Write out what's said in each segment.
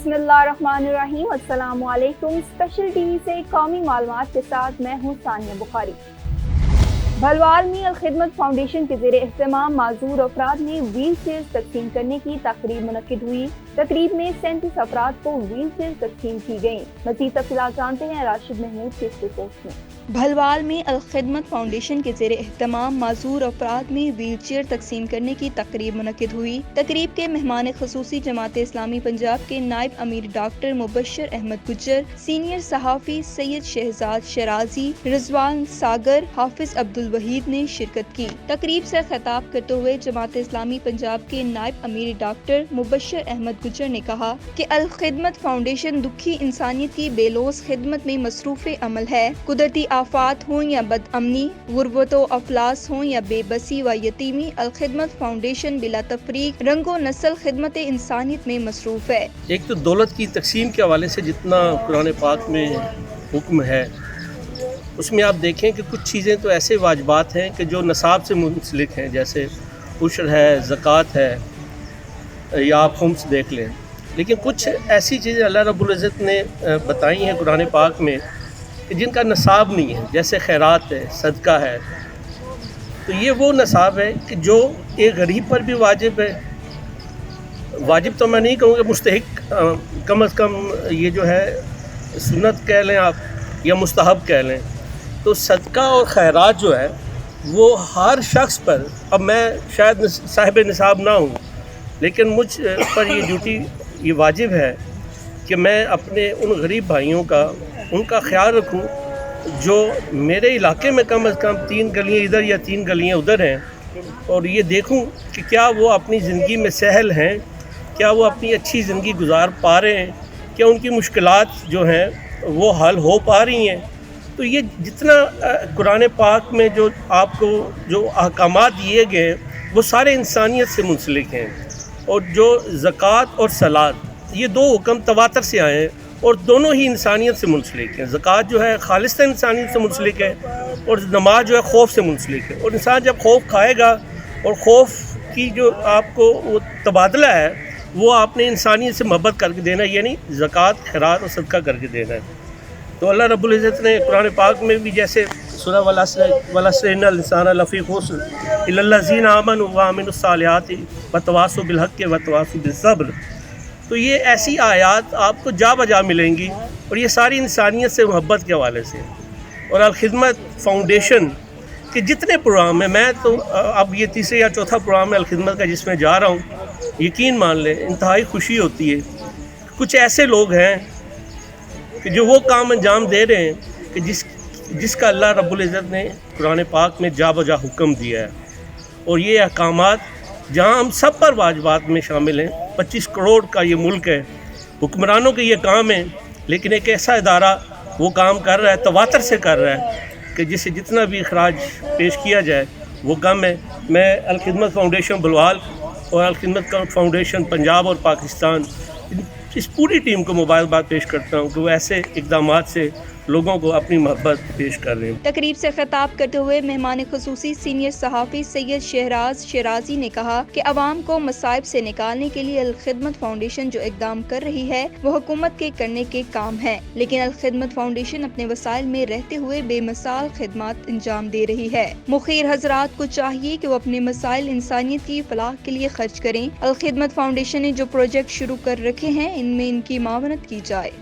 बिस्मिल्लाहिर्रहमानिर्रहीम। अस्सलाम वालेकुम। स्पेशल टीवी से कौमी मालूमात के साथ मैं हूँ सानिया बुखारी। भलवाल में अलखिदमत फाउंडेशन के ज़ेरे एहतमाम माजूर अफराद ने व्हील चेयर तकसीम करने की तकरीब मुनक्किद हुई। तकरीब में 37 अफराद को व्हील चेयर तकसीम की गयी। मज़ीद तफ़सीलात जानते हैं राशिद महमूद की इस रिपोर्ट में। भलवाल में अलखिदमत फाउंडेशन के ज़ेरे एहतमाम माजूर अफराद में व्हील चेयर तकसीम करने की तकरीब मुनक्किद हुई। तकरीब के मेहमान खसूसी जमात इस्लामी पंजाब के नायब अमीर डॉक्टर मुबशर अहमद गुज्जर, सीनियर सहाफ़ी सैयद शहजाद शराजी, रिजवान सागर, हाफिज अब्दुल वहीद ने शिरकत की। तकरीब से खिताब करते हुए जमात इस्लामी पंजाब के नायब अमीर डॉक्टर मुबशर अहमद गुज्जर ने कहा कि अलखिदमत फाउंडेशन दुखी इंसानियत की बेलोस खिदमत में मसरूफ़ अमल है। कुदरती आफात हों या बदअमनी, गुर्बतो अफलास हों या बेबसी व यतीमी, अलखिदमत फाउंडेशन बिला तफरीक रंगो नस्ल खिदमत इंसानियत में मसरूफ़ है। एक तो दौलत की तकसीम के हवाले से जितना कुरान पाक में हुक्म है, उसमें आप देखें कि कुछ चीज़ें तो ऐसे वाजिबात हैं कि जो नसाब से मुंसलिक हैं, जैसे उशर है, ज़कात है या आप खुम्स देख लें। लेकिन कुछ ऐसी चीज़ें अल्लाह रब्बुल इज़्ज़त ने बताई हैं कुरान पाक में कि जिनका नसाब नहीं है, जैसे खैरात है, सदका है। तो ये वो नसाब है कि जो एक गरीब पर भी वाजिब है। वाजिब तो मैं नहीं कहूँगा, मुस्तहिक कम अज़ कम ये जो है सुन्नत कह लें आप या मुस्तहब कह लें। तो सदका और खैरात जो है वो हर शख्स पर, अब मैं शायद साहिब निसाब ना हूँ, लेकिन मुझ पर ये ड्यूटी, ये वाजिब है कि मैं अपने उन गरीब भाइयों का, उनका ख्याल रखूं जो मेरे इलाके में कम अज़ कम 3 गलियाँ इधर या 3 गलियाँ उधर हैं, और ये देखूं कि क्या वो अपनी ज़िंदगी में सहल हैं, क्या वो अपनी अच्छी ज़िंदगी गुजार पा रहे हैं, क्या उनकी मुश्किलात जो हैं वो हल हो पा रही हैं। तो ये जितना कुरान पाक में जो आपको जो अहकामात दिए गए हैं वो सारे इंसानियत से मुंसलिक हैं। और जो ज़कात और सलात, ये 2 हुक्म तवातर से आए हैं और दोनों ही इंसानियत से मुंसलिक हैं। ज़कात जो है खालिस्तान इंसानियत से मुंसलिक है, और नमाज जो है खौफ से मुंसलिक है। और इंसान जब खौफ खाएगा, और खौफ की जो आपको वो तबादला है वो आपने इंसानियत से मोहब्बत करके देना है, यानी ज़कात, खैरात और सदका करके देना है। तो अल्लाह रब्बुल इज़्ज़त ने कुरान पाक में भी, जैसे सूरह वल अस्र इन्नल इंसान लफ़ी खुस्र इल्लल्लज़ीना आमनु व अमिलुस्सालिहाति व तवासौ बिल हक़्क़ि व तवासौ बिस सब्र, तो ये ऐसी आयात आपको जा बजा मिलेंगी, और ये सारी इंसानियत से मोहब्बत के हवाले से। और अलखिदमत फाउंडेशन के जितने प्रोग्राम हैं, मैं तो अब ये तीसरे या चौथा प्रोग्राम है अलखिदमत का जिसमें जा रहा हूँ, यकीन मान लें इंतहाई खुशी होती है। कुछ ऐसे लोग हैं कि जो वो काम अंजाम दे रहे हैं कि जिसका अल्लाह रब्बुल इज़्ज़त ने कुरान पाक में जा बजा हुक्म दिया है। और ये अहकामात जहाँ हम सब पर वाजिबात में शामिल हैं। 25 करोड़ का ये मुल्क है, हुक्मरानों के ये काम है, लेकिन एक ऐसा इदारा वो काम कर रहा है, तवातर से कर रहा है कि जिसे जितना भी अखराज पेश किया जाए वो कम है। मैं अलखिदमत फाउंडेशन भलवाल और अलखिदमत फाउंडेशन पंजाब और पाकिस्तान, इस पूरी टीम को मुबारकबाद पेश करता हूँ कि वो ऐसे इक़दामात से लोगों को अपनी मोहब्बत पेश कर रहे हैं। तकरीब से खिताब करते हुए मेहमान खसूसी सीनियर सहाफ़ी सैयद शहराज शराजी ने कहा कि अवाम को मसाइब से निकालने के लिए अलखिदमत फाउंडेशन जो इक़दाम कर रही है वो हुकूमत के करने के काम है, लेकिन अलखिदमत फाउंडेशन अपने वसाइल में रहते हुए बेमिसाल खिदमत अंजाम दे रही है। मुखीर हजरात को चाहिए कि वो अपने मसाइल इंसानियत की फलाह के लिए खर्च करें। अलखिदमत फाउंडेशन ने जो प्रोजेक्ट शुरू कर रखे हैं इनमें इनकी मावनत की जाए।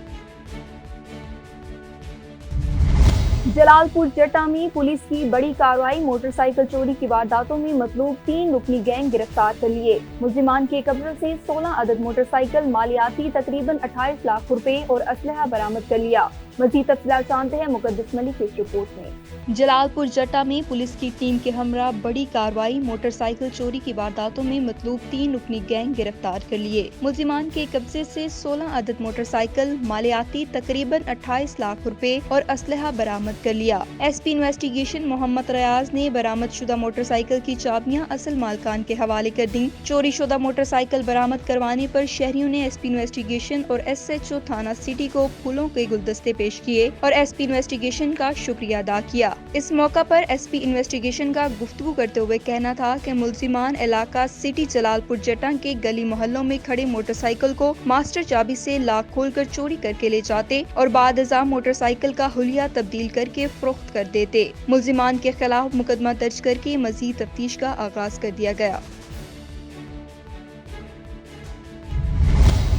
जलालपुर जटा में पुलिस की बड़ी कार्रवाई, मोटरसाइकिल चोरी की वारदातों में मतलूब 3 रुकनी गैंग गिरफ्तार कर लिए। मुल्जिमान के कब्जे से 16 अदद मोटरसाइकिल, मालियाती तकरीबन 28 लाख रुपए और असलहा बरामद कर लिया। मज़ीद तफ़सीलात जानते हैं मुक़द्दस मलिक की इस रिपोर्ट में। जलालपुर जटा में पुलिस की टीम के हमरा बड़ी कार्रवाई, मोटरसाइकिल चोरी की वारदातों में मतलूब 3 रुकनी गैंग गिरफ्तार कर लिए। मुल्जिमान के कब्जे से 16 अदद मोटरसाइकिल, मालियाती तकरीबन 28 लाख रुपए और असलहा बरामद कर लिया। एसपी इन्वेस्टिगेशन मोहम्मद रियाज ने बरामद शुदा मोटरसाइकिल की चाबियां असल मालकान के हवाले कर दी। चोरी शुदा मोटरसाइकिल बरामद करवाने पर शहरियों ने एसपी इन्वेस्टिगेशन और SHO थाना सिटी को फूलों के गुलदस्ते पेश किए और एसपी इन्वेस्टिगेशन का शुक्रिया अदा किया। इस मौका पर एसपी इन्वेस्टिगेशन का गुफ्तगू करते हुए कहना था कि मुलजिमान इलाका सिटी जलालपुर जटा के गली मोहल्लों में खड़े मोटरसाइकिल को मास्टर चाबी से लॉक खोलकर चोरी करके ले जाते और बाद अज़ा मोटरसाइकिल का हुलिया तब्दील करके फरोख्त कर देते। मुलजिमान के खिलाफ मुकदमा दर्ज करके मजीद तफ्तीश का आगाज कर दिया गया।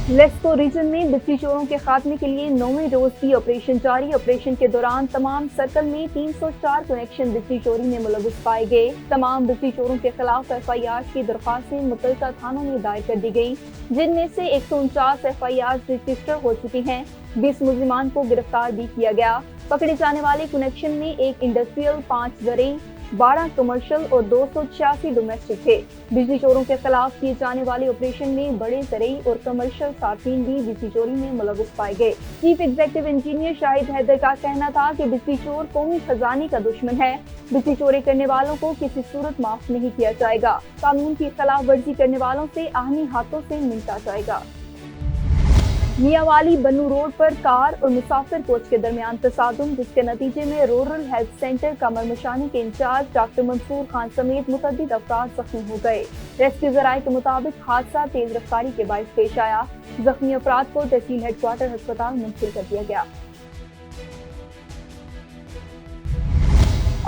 लेस्को रीजन में बिजली चोरों के खात्मे के लिए 9वें रोज भी ऑपरेशन जारी। ऑपरेशन के दौरान तमाम सर्कल में 304 कनेक्शन बिजली चोरी में मुलव्वस पाए गए। तमाम बिजली चोरों के खिलाफ FIR की दरख्वास्तें मुतल्लिका थानों में दायर कर दी गयी, जिनमें से 149 FIR रजिस्टर हो चुकी हैं। 20 मुलजिमान को गिरफ्तार भी किया गया। पकड़े जाने वाले कनेक्शन में 1 इंडस्ट्रियल, 5 ज़रई, 12 कमर्शियल और 286 डोमेस्टिक थे। बिजली चोरों के खिलाफ किए जाने वाले ऑपरेशन में बड़े ज़रई और कमर्शियल सार्फिन भी बिजली चोरी में मुलव्वस पाए गए। Chief executive engineer Shahid Haider का कहना था कि बिजली चोर कौमी खजाने का दुश्मन है। बिजली चोरी करने वालों को किसी सूरत माफ नहीं किया जाएगा। कानून की खिलाफ वर्जी करने वालों से आहनी हाथों से निपटा जाएगा। मियांवाली बन्नू रोड पर कार और मुसाफिर कोच के दरमियान तसादुम, जिसके नतीजे में रूरल हेल्थ सेंटर कमरमशानी के इंचार्ज डॉक्टर मंसूर खान समेत मुतअद्दिद अफराद जख्मी हो गए। रेस्क्यू ज़राए के मुताबिक हादसा तेज रफ्तारी के बाइस पेश आया। जख्मी अफराद को तहसील हेडक्वार्टर अस्पताल मुंतकिल कर दिया गया।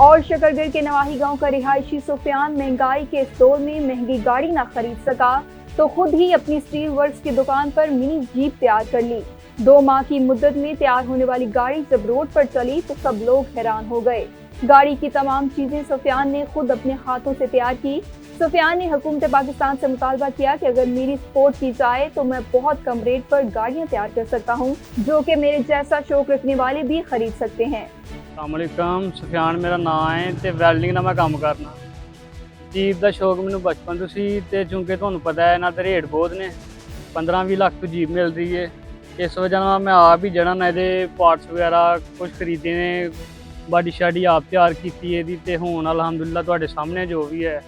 और शकरगढ़ के नवाही गांव का रिहायशी सुफियान महंगाई के इस दौर में महंगी गाड़ी न खरीद सका तो खुद ही अपनी स्टील वर्क्स की दुकान पर मिनी जीप तैयार कर ली। 2 माह की मुद्दत में तैयार होने वाली गाड़ी जब रोड पर चली तो सब लोग हैरान हो गए। गाड़ी की तमाम चीजें सुफियान ने खुद अपने हाथों से तैयार की। सुफियान ने हुकूमत पाकिस्तान से मुतालबा किया कि अगर मेरी सपोर्ट की जाए तो मैं बहुत कम रेट पर गाड़ियां तैयार कर सकता हूं, जो कि मेरे जैसा शौक रखने वाले भी खरीद सकते हैं। अस्सलाम वालेकुम, सुफियान मेरा नाम है ते वैल्डिंग ਦਾ ਮੈਂ ਕੰਮ ਕਰਨਾ। ਜੀਪ ਦਾ ਸ਼ੌਕ ਮੈਨੂੰ ਬਚਪਨ ਤੋਂ ਸੀ ਤੇ ਚੂੰਕਿ ਤੁਹਾਨੂੰ ਪਤਾ ਹੈ ਇਹਨਾਂ ਦੇ ਰੇਟ ਬਹੁਤ ਨੇ, 15-20 ਲੱਖ ਤੋਂ ਜੀਪ ਮਿਲ ਰਹੀ ਹੈ। ਇਸ ਵਜ੍ਹਾ ਨਾਲ ਮੈਂ ਆਪ ਹੀ ਜਿਹੜਾ ਨਾ ਇਹਦੇ ਪਾਰਟਸ ਵਗੈਰਾ ਕੁਝ ਖਰੀਦੇ ਨੇ, ਬਾਡੀ ਸ਼ਾਡੀ ਆਪ ਤਿਆਰ ਕੀਤੀ ਇਹਦੀ ਤੇ ਹੁਣ ਅਲਹਮਦੁਲਿਲਾ ਤੁਹਾਡੇ ਸਾਹਮਣੇ ਜੋ ਵੀ ਹੈ।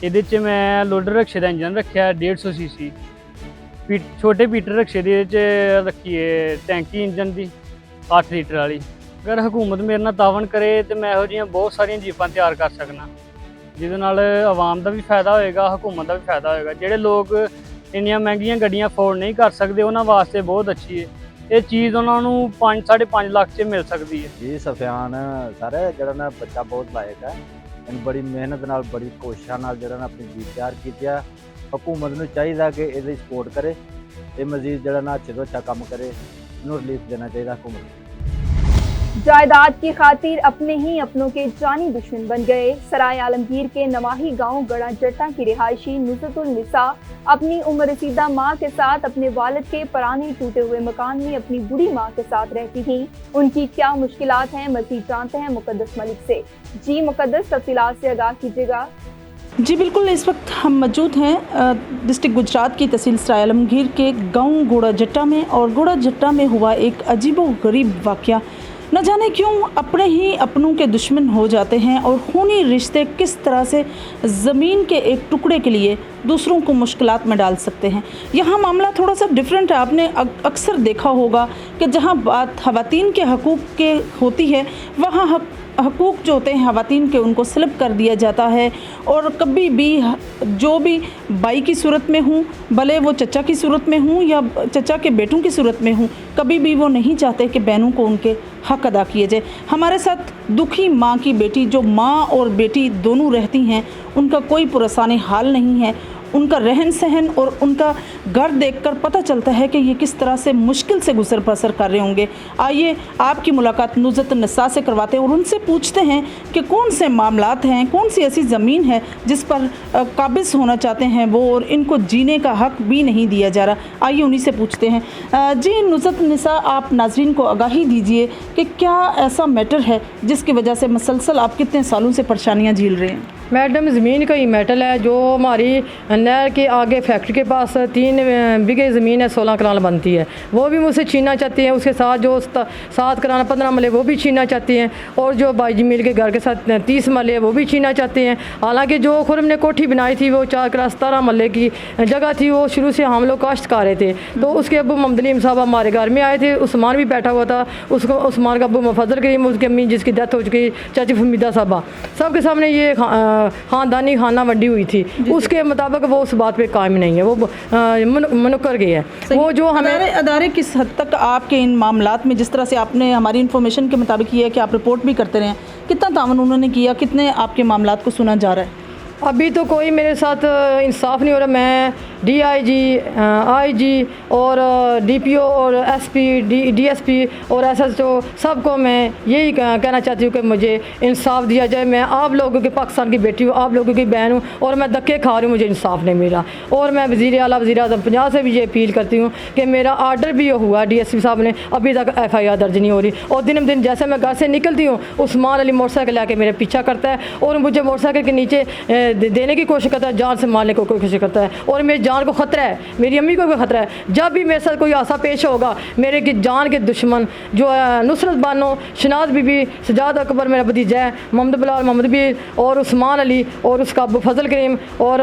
ਇਹਦੇ 'ਚ ਮੈਂ ਲੋਡਰ ਰਕਸ਼ੇ ਦਾ ਇੰਜਨ ਰੱਖਿਆ 150 cc, ਛੋਟੇ ਪੀਟਰ ਰਕਸ਼ੇ ਦੇ 'ਚ ਰੱਖੀ ਹੈ ਟੈਂਕੀ ਇੰਜਨ ਦੀ 8 ਲੀਟਰ ਵਾਲੀ। ਅਗਰ ਹਕੂਮਤ ਮੇਰੇ ਨਾਲ ਤਾਵਨ ਕਰੇ ਤੇ ਮੈਂ ਇਹੋ ਜਿਹੀਆਂ ਬਹੁਤ ਸਾਰੀਆਂ ਜੀਪਾਂ ਤਿਆਰ ਕਰ ਸਕਣਾ, ਜਿਹਦੇ ਨਾਲ ਆਵਾਮ ਦਾ ਵੀ ਫਾਇਦਾ ਹੋਏਗਾ, ਹਕੂਮਤ ਦਾ ਵੀ ਫਾਇਦਾ ਹੋਏਗਾ। ਜਿਹੜੇ ਲੋਕ ਇੰਨੀਆਂ ਮਹਿੰਗੀਆਂ ਗੱਡੀਆਂ ਅਫੋਰਡ ਨਹੀਂ ਕਰ ਸਕਦੇ ਉਹਨਾਂ ਵਾਸਤੇ ਬਹੁਤ ਅੱਛੀ ਹੈ। ਇਹ ਚੀਜ਼ ਉਹਨਾਂ ਨੂੰ 5-5.5 ਲੱਖ 'ਚ ਮਿਲ ਸਕਦੀ ਹੈ। ਜੀ ਸੁਫਿਆਨ ਸਰ ਜਿਹੜਾ ਨਾ ਬੱਚਾ ਬਹੁਤ ਲਾਇਕ ਹੈ। ਇਹਨੂੰ ਬੜੀ ਮਿਹਨਤ ਨਾਲ, ਬੜੀ ਕੋਸ਼ਿਸ਼ਾਂ ਨਾਲ ਜਿਹੜਾ ਨਾ ਆਪਣੀ ਜੀਪ ਤਿਆਰ ਕੀਤੀ ਆ। ਹਕੂਮਤ ਨੂੰ ਚਾਹੀਦਾ ਕਿ ਇਹਦੀ ਸਪੋਰਟ ਕਰੇ, ਇਹ ਮਜ਼ੀਦ ਜਿਹੜਾ ਨਾ ਅੱਛੇ ਤੋਂ ਅੱਛਾ ਕੰਮ ਕਰੇ, ਇਹਨੂੰ ਰਿਲੀਫ ਦੇਣਾ ਚਾਹੀਦਾ ਹਕੂਮਤ ਨੂੰ। जायदाद की खातिर अपने ही अपनों के जानी दुश्मन बन गए। सराय आलमगीर के नवाही गांव गड़ा जट्टा की रिहायशी नुसरतुल निसा अपनी उम्र रसीदा माँ के साथ अपने वालिद के पुराने टूटे हुए मकान में अपनी बूढ़ी माँ के साथ रहती थी। उनकी क्या मुश्किलात हैं, मज़ीद जानते हैं मुकद्दस मलिक से। जी मुकद्दस, तफसीलात से आगाह कीजिएगा। जी बिल्कुल, इस वक्त हम मौजूद हैं डिस्ट्रिक्ट गुजरात की तहसील सराय आलमगीर के गाँव गोड़ा जट्टा में, और गोड़ा जट्टा में हुआ एक अजीबो गरीब वाक़या। न जाने क्यों अपने ही अपनों के दुश्मन हो जाते हैं और खूनी रिश्ते किस तरह से ज़मीन के एक टुकड़े के लिए दूसरों को मुश्किलात में डाल सकते हैं। यहाँ मामला थोड़ा सा डिफरेंट है। आपने अक्सर देखा होगा कि जहाँ बात ख़वातीन के हकूक़ के होती है वहाँ हकूक़ जो होते हैं ख़वातीन के उनको स्लिप कर दिया जाता है। और कभी भी जो भी भाई की सूरत में हूँ, भले वो चचा की सूरत में हूँ या चचा के बेटों की सूरत में हूँ, कभी भी वो नहीं चाहते कि बहनों को उनके हक अदा किए जाए। हमारे साथ दुखी माँ की बेटी, जो माँ और बेटी दोनों रहती हैं, उनका कोई पुरसाने हाल नहीं है। उनका रहन सहन और उनका घर देखकर पता चलता है कि ये किस तरह से मुश्किल से गुजर बसर कर रहे होंगे। आइए आपकी मुलाकात नुसरतुल निसा से करवाते हैं और उनसे पूछते हैं कि कौन से मामलात हैं, कौन सी ऐसी ज़मीन है जिस पर काबिज होना चाहते हैं वो, और इनको जीने का हक भी नहीं दिया जा रहा। आइए उन्हीं से पूछते हैं। जी नुसरतुल निसा, आप नाज़रीन को आगाही दीजिए कि क्या ऐसा मैटर है जिसकी वजह से मसलसल आप कितने सालों से परेशानियाँ झेल रहे हैं। मैडम ज़मीन का ही मेटल है जो हमारी नहर के आगे फैक्ट्री के पास 3 बीघे ज़मीन है, 16 कनाल बनती है, वो भी मुझसे छीनना चाहती हैं। उसके साथ जो 7 कनाल 15 मरले वो भी छीनना चाहती हैं, और जो बाई जमील के घर के साथ 30 मरले वो भी छीनना चाहते हैं। हालांकि जो खुरम ने कोठी बनाई थी वो 4 कनाल 17 मरले की जगह थी, वो शुरू से हम लोग काश्तकार थे। तो उसके अबू मोहम्मद अलीम साहब हमारे घर में आए थे, उस्मान भी बैठा हुआ था, उसको उस्मान का अबू फजल करीम, उसकी अम्मी जिसकी डेथ हो चुकी चाची फमीदा साहबा, सबके सामने ये ख़ानदानी खाना वंडी हुई थी। उसके मुताबिक वो उस बात पे कायम नहीं है, वो मुनक्कर गई है। वो जो हमें अदारे किस हद तक आपके इन मामलात में, जिस तरह से आपने हमारी इन्फॉर्मेशन के मुताबिक ये है कि आप रिपोर्ट भी करते रहे, कितना तावन उन्होंने किया, कितने आपके मामलात को सुना जा रहा है? अभी तो कोई मेरे साथ इंसाफ नहीं हो रहा। मैं DIG, IG और DPO और SP, DSP और SSO सबको मैं यही कहना चाहती हूँ कि मुझे इंसाफ दिया जाए। मैं आप लोगों के पाकिस्तान की बेटी हूँ, आप लोगों की बहन हूँ, और मैं धक्के खा रही हूँ, मुझे इंसाफ नहीं मिला। और मैं वज़ीर आला वज़ीर आज़म पंजाब से भी ये अपील करती हूँ कि मेरा आर्डर भी हुआ, DSP साहब ने अभी तक FIR दर्ज नहीं हो रही, और दिन दिन जैसे मैं घर से निकलती हूँ उस्मान अली मोटरसाइकिल लेके मेरे पीछा करता है, और मुझे मोटरसाइकिल के नीचे देने की कोशिश करता है, जान से मारने की कोशिश करता है, और मेरी जान को ख़तरा है, मेरी अम्मी को भी ख़तरा है। जब भी मेरे साथ कोई हादसा पेश होगा, मेरे की जान के दुश्मन जो नुसरत बानो, शनाज बीबी, सजाद अकबर मेरा भतीजा है, मोहम्मद बिलाल, मोहम्मद बीर और उस्मान अली और उसका अबू फजल करीम और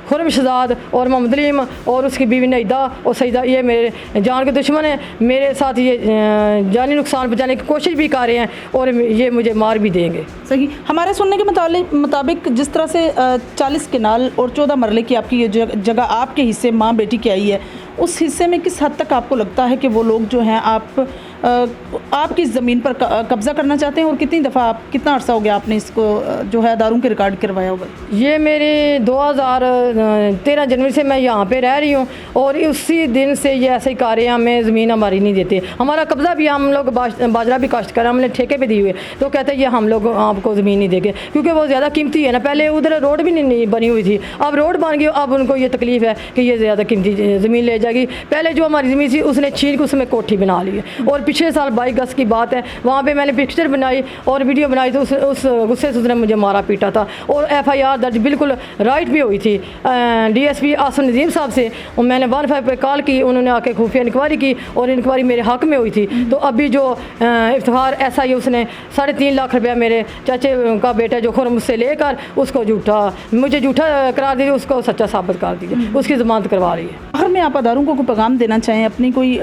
खुरम शहजाद और मोहम्मद अलीम और उसकी बीवी नईदा और सईदा, ये मेरे जान के दुश्मन हैं। मेरे साथ ये जानी नुकसान पहुँचाने की कोशिश भी कर रहे हैं, और ये मुझे मार भी देंगे। सही, हमारे सुनने के मुताबिक जिस तरह से 40 कनाल और 14 मरले की आपकी ये जगह आपके हिस्से माँ बेटी की आई है, उस हिस्से में किस हद तक आपको लगता है कि वो लोग जो हैं आपकी ज़मीन पर कब्ज़ा करना चाहते हैं, और कितनी दफ़ा कितना अर्सा हो गया आपने इसको जो है अदारों के रिकॉर्ड करवाया होगा? ये मेरी 2013 जनवरी से मैं यहाँ पे रह रही हूँ, और उसी दिन से ये ऐसे ही कर रहे हैं, हमें ज़मीन हमारी नहीं देते। हमारा कब्ज़ा भी, हम लोग बाजरा भी काश्त कर, हमने ठेके पे दिए हुए, तो कहते हैं ये हम लोग आपको ज़मीन नहीं देंगे, क्योंकि वो ज़्यादा कीमती है ना। पहले उधर रोड भी नहीं बनी हुई थी, अब रोड बन गई, अब उनको ये तकलीफ़ है कि ये ज़्यादा कीमती ज़मीन ले जाएगी। पहले जो हमारी ज़मीन थी उसने छीन के उसमें कोठी बना ली है, और पिछले साल 22 अगस्त की बात है, वहाँ पे मैंने पिक्चर बनाई और वीडियो बनाई, तो उस गुस्से से उसने मुझे मारा पीटा था, और FIR दर्ज बिल्कुल राइट भी हुई थी DSP आसिम नज़ीम साहब से, और मैंने 15 पे कॉल की, उन्होंने आके खुफिया इंक्वायरी की, और इंक्वायरी मेरे हक़ में हुई थी। तो अभी जो इफ्तिखार SI उसने 3.5 लाख रुपया मेरे चाचे का बेटा जो खुरम मुझसे लेकर उसको मुझे झूठा करार दीजिए, उसको सच्चा साबित कर दीजिए, उसकी ज़मानत करवा रही है। आखिर में आप अदारों को पैगाम देना चाहें, अपनी कोई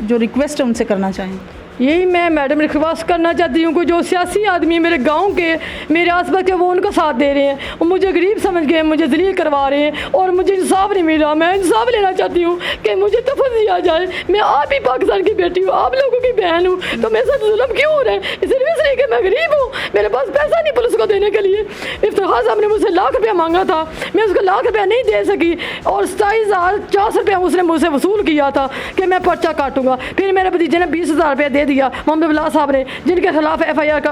जो रिक्वेस्ट है उनसे करना चाहें? यही मैं मैडम रिक्वेस्ट करना चाहती हूँ कि जो सियासी आदमी मेरे गांव के, मेरे आसपास के, वो उनका साथ दे रहे हैं, और मुझे गरीब समझ के मुझे जलील करवा रहे हैं, और मुझे इंसाफ नहीं मिल रहा। मैं इंसाफ लेना चाहती हूँ कि मुझे तफज़ दिया जाए। मैं आप ही पाकिस्तान की बेटी हूँ, आप लोगों की बहन हूँ, तो मेरे साथ जुल्म क्यों हो रहा है? सिर्फ इसलिए कि मैं गरीब हूँ, मेरे पास पैसा नहीं पुलिस को देने के लिए। इफ्तिखार साहब ने मुझसे लाख रुपया मांगा था, मैं उसको लाख रुपया नहीं दे सकी, और 27,400 रुपया उसने मुझसे वसूल किया था कि मैं पर्चा काटूंगा। फिर मेरे भतीजे ने 20,000 रुपया दे दिया मोहम्मद बिलाल साहब ने, जिनके खिलाफ FIR का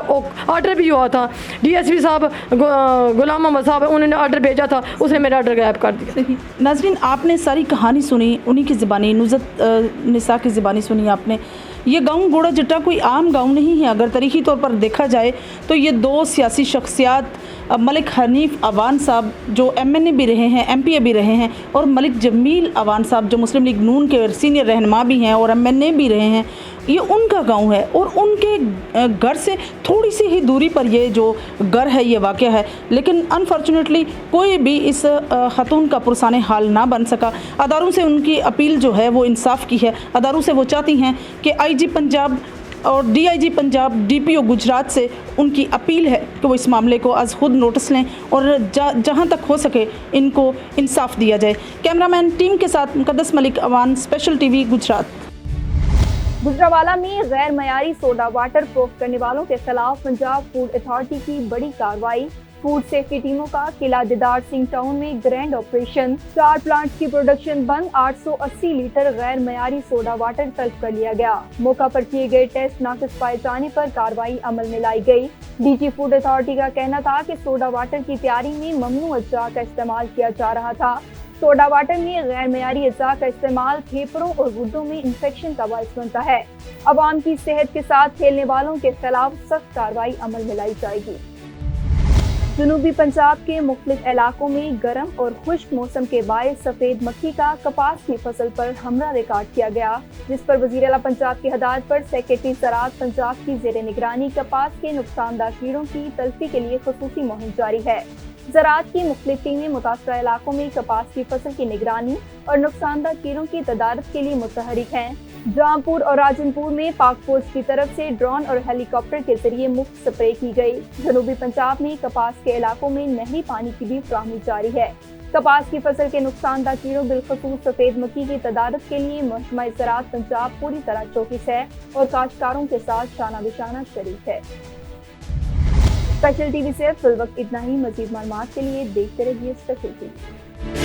ऑर्डर भी हुआ था। DSP साहब गुलाम मोहम्मद साहब, उन्होंने ऑर्डर भेजा था, उसने मेरा ऑर्डर गायब कर दिया। नाज़रीन, आपने सारी कहानी सुनी, उन्हीं की ज़बानी, नुज़रत निसा की ज़बानी सुनी आपने। ये गांव गोड़ा जट्टा कोई आम गांव नहीं है। अगर तारीख़ी तौर पर देखा जाए तो ये 2 सियासी शख्सियात, मलिक हनीफ अवान साहब जो MNA भी रहे हैं, MPA भी रहे हैं, और मलिक जमील अवान साहब जो मुस्लिम लीग नून के सीनियर रहनुमा भी हैं और MNA भी रहे हैं, ये उनका गांव है, और उनके घर से थोड़ी सी ही दूरी पर ये जो घर है ये वाक़या है। लेकिन अनफॉर्चुनेटली कोई भी इस ख़तून का पुरसाने हाल ना बन सका। अदारों से उनकी अपील जो है वो इंसाफ की है। अदारों से वो चाहती हैं कि IG पंजाब और DIG पंजाब, DPO गुजरात से उनकी अपील है कि वो इस मामले को आज खुद नोटिस लें, और जहाँ तक हो सके इनको इंसाफ दिया जाए। कैमरामैन टीम के साथ मुक़द्दस मलिक अवान, स्पेशल TV गुजरात। गुजरावाला में गैर मयारी सोडा वाटर फरोख्त करने वालों के खिलाफ पंजाब फूड अथॉरिटी की बड़ी कार्रवाई। फूड सेफ्टी टीमों का किला दीदार सिंह टाउन में ग्रैंड ऑपरेशन। 4 प्लांट्स की प्रोडक्शन बंद, 880 लीटर गैर मयारी सोडा वाटर तलब कर लिया गया। मौका पर किए गए टेस्ट नाक़िस पाए जाने पर कार्रवाई अमल में लाई गई। DG फूड अथॉरिटी का कहना था कि सोडा वाटर की तैयारी में ममनू अज्जा का इस्तेमाल किया जा रहा था। सोडा वाटर में गैर मयारी अज्जा का इस्तेमाल फेफड़ों और गुर्दों में इंफेक्शन का बायस बनता है। अवाम की सेहत के साथ खेलने वालों के खिलाफ सख्त कार्रवाई अमल में लाई जाएगी। जनूबी पंजाब के मुख्तलिफ इलाकों में गर्म और खुश्क मौसम के बायस सफ़ेद मक्खी का कपास की फसल पर हमला रिकॉर्ड किया गया, जिस पर वज़ीर आला पंजाब की हदायत पर सेक्रेटरी ज़राअत पंजाब की ज़ेर निगरानी कपास के नुकसानदा कीड़ों की तल्फी के लिए खुसूसी मुहिम जारी है। ज़राअत की मुख्तलिफ टीमें मुतासरा इलाकों में कपास की फसल की निगरानी और नुकसानदा कीड़ों की तदारत के लिए मुतहरिक हैं। जहांपुर और राजनपुर में पाक फौज की तरफ से ड्रोन और हेलीकॉप्टर के जरिए मुफ्त स्प्रे की गई। जनूबी पंजाब में कपास के इलाकों में नहरी पानी की भी फराहमी जारी है। कपास की फसल के नुकसानदा कीड़ों बिलखसूस सफेद मक्खी की तदारत के लिए महकमा ज़राअत पंजाब पूरी तरह चौकस है और काश्तकारों के साथ शाना बिशाना शरीक है। स्पेशल टीवी से फिल वक्त इतना ही। मजीद मालूमात के लिए देखते रहिए स्पेशल टीवी।